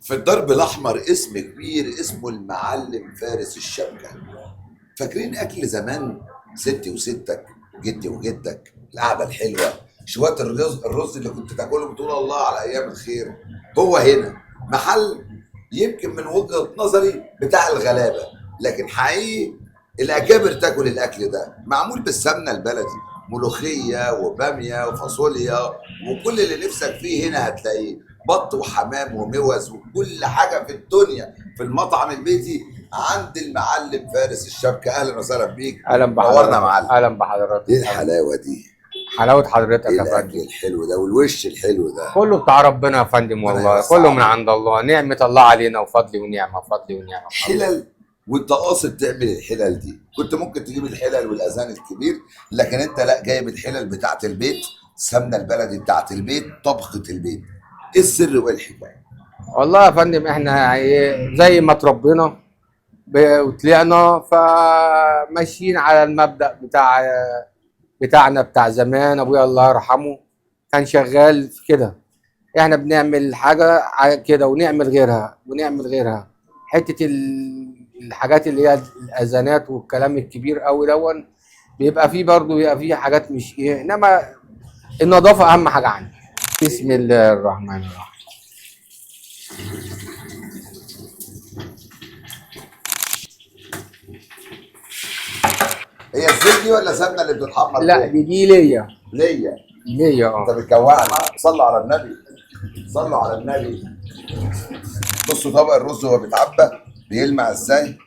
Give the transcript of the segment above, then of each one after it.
في الدرب الأحمر اسم كبير اسمه المعلم فارس الشبكة. فاكرين أكل زمان؟ ستي وستك، جدي وجدك، القعدة الحلوة، شوية الرز اللي كنت تاكله بتقول الله على أيام الخير. هو هنا محل يمكن من وجهة نظري بتاع الغلابة، لكن حقيقي الأكابر تاكل الأكل ده معمول بالسمنة البلدي، ملوخية وبامية وفاصوليا وكل اللي نفسك فيه هنا هتلاقيه، بط وحمام وموز وكل حاجة في الدنيا في المطعم البيتي عند المعلم فارس الشبكة. أهلا وسهلا بيك، اهلا نورنا يا بحضرتك. معلم. اهلا بحضرتك. إيه الحلاوة دي؟ حلاوه حضرتك إيه يا الأكل فندم. الحلو ده والوش الحلو ده؟ كله بتاع ربنا يا فندم، ربنا والله يوسع كله من عليك. عند الله، نعمه الله علينا وفضل ونعمه، فضل ونعمه. حلل، وانت قاصد تعمل الحلل دي كنت ممكن تجيب الحلل والاذان الكبير، لكن انت لا، جايب الحلل بتاعت البيت، السمنه البلدي بتاعت البيت، طبخه البيت. ايه السر وايه الحكايه؟ والله يا فندم احنا زي ما اتربينا وطلعنا فماشيين على المبدأ بتاعنا بتاع زمان. ابويا الله يرحمه كان شغال في كده، احنا بنعمل حاجه كده ونعمل غيرها ونعمل غيرها. حته الحاجات اللي هي الاذانات والكلام الكبير قوي دون بيبقى فيه برضه، بيبقى فيه حاجات مش ايه، انما النظافه اهم حاجه عندي. بسم الله الرحمن الرحيم. هي الزيت دي ولا سمنه اللي بتتحمر لا فوق؟ دي ليا. ليا. ليا انت بتجوعنا، صلوا على النبي، صلوا على النبي. بصوا طبق الرز وهو بيتعبى بيلمع ازاي؟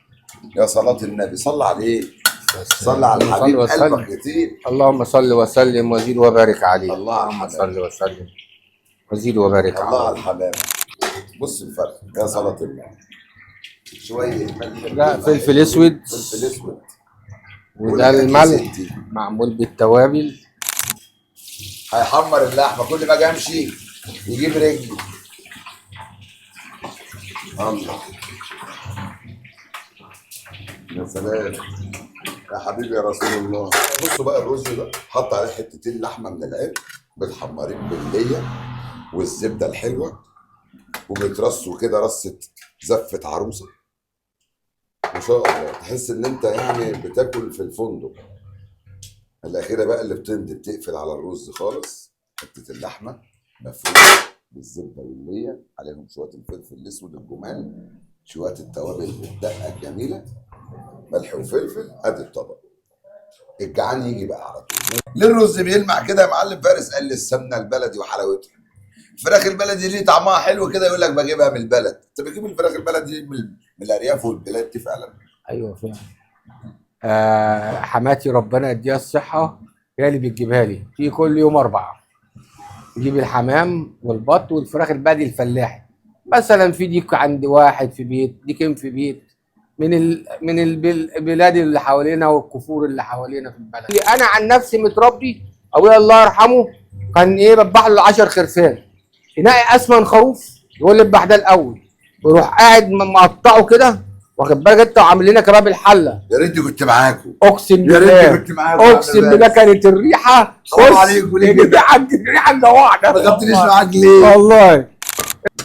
يا صلاة النبي، صلى عليه، صلى على الحبيب قلبك كتير. اللهم صل وسلم وزيد وبارك عليه. الله على اللهم الحمام، صل وسلم وزيد وبارك الله على عليه. الحمام. بص الفرق، يا صلاة النبي. شوية ملح، ده فلفل اسود، فلفل اسود، وده الملح معمول بالتوابل. هيحمر اللحمه. كل ما اجي امشي يجيب رجلي. الله، يا سلام يا حبيبي يا رسول الله. بصوا بقى الرز ده حط عليه حتتين لحمه من العين متحمرين بالليه والزبده الحلوه، وبيترصوا كده رصه زفه عروسه ما شاء الله، تحس ان انت يعني بتاكل في الفندق. الاخيره بقى اللي بتندي بتقفل على الرز خالص، حته اللحمه مفرومه بالزبده والليه، عليهم شويه الفلفل الاسود الجمال، شويه التوابل الدقه الجميله، ملح وفلفل. ادي الطبق. الجعان يجي بقى على طول. ليه الرز بيلمع كده يا معلم فارس؟ قال لي السمنه البلدي وحلاوتها. الفراخ البلدي ليه طعمها حلو كده، يقول لك بجيبها من البلد. انت بتجيب الفراخ البلدي من الارياف والبلاد دي فعلا؟ ايوه فعلا. حماتي ربنا يديها الصحه هي اللي بتجيبها لي في كل يوم اربعه. تجيب الحمام والبط والفراخ البلدي الفلاحي. مثلا في ديك عند واحد في بيت، ديكين في بيت، من البلاد اللي حوالينا والكفور اللي حوالينا في البلد. انا عن نفسي متربي، ابويا الله يرحمه كان ايه بذبح له 10 خرفان، ينقي اسمن خروف يقول لي اذبح ده الاول، ويروح قاعد مقطعه كده، واخد بالك انت، وعامل لنا كباب الحله. يا ريتني كنت معاكم، اقسم يا بالله، ريتني كنت معاكم. اقسم بالله كانت الريحه، حرام عليكم ليه كده؟ الريحه مجوعنا. ما خدتنيش معاك ليه؟ والله.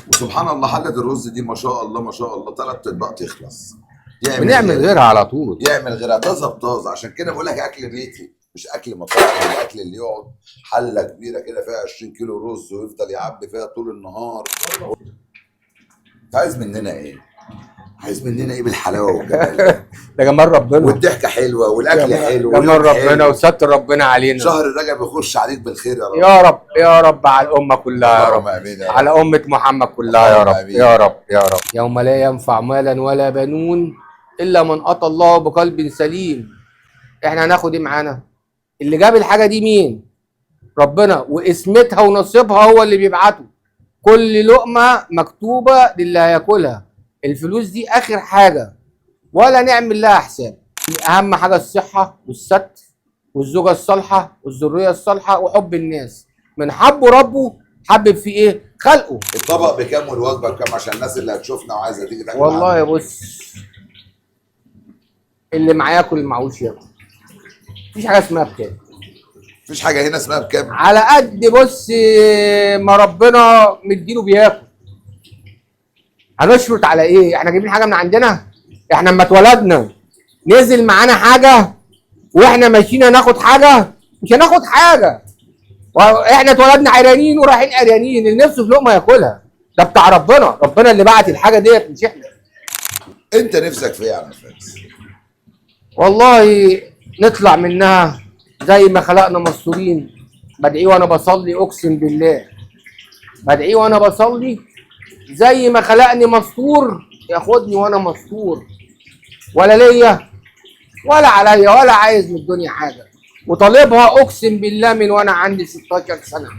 وسبحان الله حلة الرز دي ما شاء الله ما شاء الله 3 اطباق تخلص. بنعمل غيرها على طول. يعمل غيرها طازه بطازه. عشان كده بقول لك اكل بيتي مش اكل مطاعم. الاكل اللي يقعد حله كبيره كده فيها 20 كيلو رز ويفضل يعبي فيها طول النهار. انت عايز مننا ايه؟ عايز مننا ايه بالحلاوه والجمال ده؟ ده جمال ربنا، والضحكه حلوه والاكل حلو جمال ربنا وستر ربنا علينا. شهر رجب يخش عليك بالخير يا رب. يا رب يا رب على الامه كلها يا رب، امين يا رب. على امه محمد كلها يا رب آمين. يا رب يا رب. يوم لا ينفع مالا ولا بنون الا من اتى الله بقلب سليم. احنا هناخد ايه معانا؟ اللي جاب الحاجه دي مين؟ ربنا، واسمتها ونصيبها هو اللي بيبعته. كل لقمه مكتوبه للي هياكلها. الفلوس دي اخر حاجه، ولا نعمل لها حساب. اهم حاجه الصحه والستر والزوجه الصالحه والذريه الصالحه وحب الناس. من حبه ربه حبب في ايه؟ خلقه. الطبق بكام والوجبه بكام عشان الناس اللي هتشوفنا وعايزه تيجي تاكل؟ والله بص، اللي معاه ياكل، اللي معهوش ياكل. مفيش حاجه اسمها بكام. مفيش حاجه هنا اسمها بكام. على قد بص ما ربنا مديله بياكل. هنشرط على ايه؟ احنا جايبين حاجه من عندنا؟ احنا لما اتولدنا نزل معانا حاجه واحنا ماشيين هناخد حاجه؟ مش هناخد حاجه. واحنا اتولدنا عريانين ورايحين عريانين، اللي نفسه في لقمه ياكلها. ده بتاع ربنا، ربنا اللي بعت الحاجه ديت مش احنا. انت نفسك في ايه يا عم فارس؟ والله نطلع منها زي ما خلقنا مستورين. بدعي وانا بصلي، اقسم بالله بدعي وانا بصلي زي ما خلقني مستور ياخدني وانا مستور، ولا ليا ولا عليا ولا عايز من الدنيا حاجه، وطالبها اقسم بالله من وانا عندي 16 سنه.